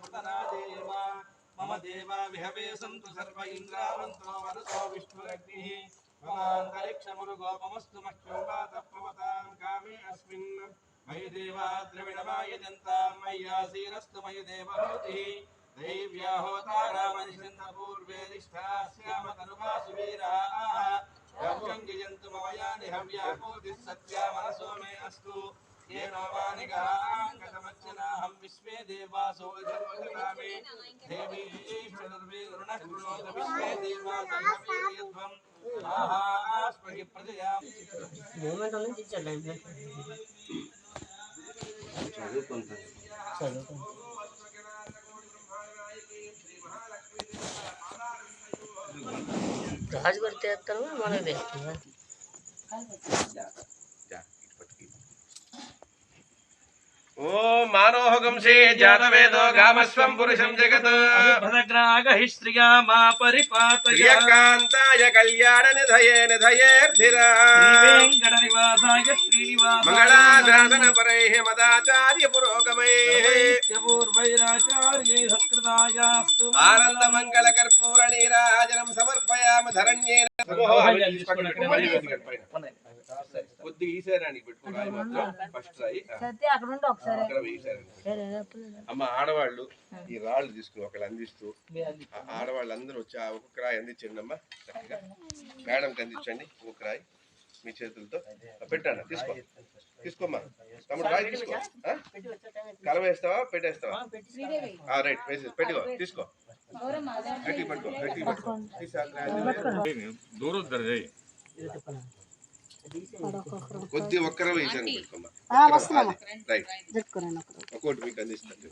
मम देवा विहवे सन्तु सर्व इन्द्रावन्तो वरुतो विष्णुरग्निः ममान्तरिक्षमुरुगोपमस्तु मह्यं वातपवतां कामे अस्मिन् मयि देवा द्रविणमायजन्तां मय्यासीरस्तु मयि देवहूतिः दैव्या होतारामनिषन्तपूर्वे निष्ठास्यामतनुवासु वीराः यजन्तु मम यानि हव्यापूतिः सत्या मनसो मे अस्तु येनो वानिगाङ्गतमच्चनाहं विश्वे देवासो जन्मकरामि देवी ईश्वरुर्वीरुणः कृणोतु विश्वे देवासहवीर्यध्वम् आहास्महि प्रजया మూమెంట్ ఉంది తీర్చండి రాజు పెడితే వేస్తాను మనది ओम मानोहगंसे जातवेदो गामस्वं पुरुषं जगत् भद्रग्रागहि श्रिया मा परिपातय श्रियकान्ताय कल्याणनिधये निधयेर्धिरा श्रीवेङ्कटनिवासाय श्रीनिवासाय मंगलाशासन परैः मदाचार्य पुरोगमैः पूर्वैराचार्यै सत्कृतायास्तु आनन्दमङ्गल कर्पूर नीराजनं समर्पयामि धरण्येन కొద్దిగా ఈసారానికి పెట్టుకోవాలి మాత్రం ఫస్ట్ ట్రై అమ్మ ఆడవాళ్ళు ఈ రాళ్ళు తీసుకుని ఒకళ్ళు అందిస్తూ ఆడవాళ్ళు అందరూ వచ్చి ఒక్కొక్క రాయి అందించండి అమ్మా చక్కగా మేడంకి అందించండి ఒక్కొక్క రాయి మీ చేతులతో పెట్టండి తీసుకోమ్మా తమ్ముడు రాయి తీసుకో కలం వేస్తావా పెట్టేస్తావా రైట్ వేసేసి పెట్టుకో తీసుకో గట్టి పట్టుకో గట్టి పట్టుకో దూరం కొద్ది ఒక్కరే వేసాను పెట్టుకోమ్మా రైట్ ఒక్కోటి మీకు అందిస్తాను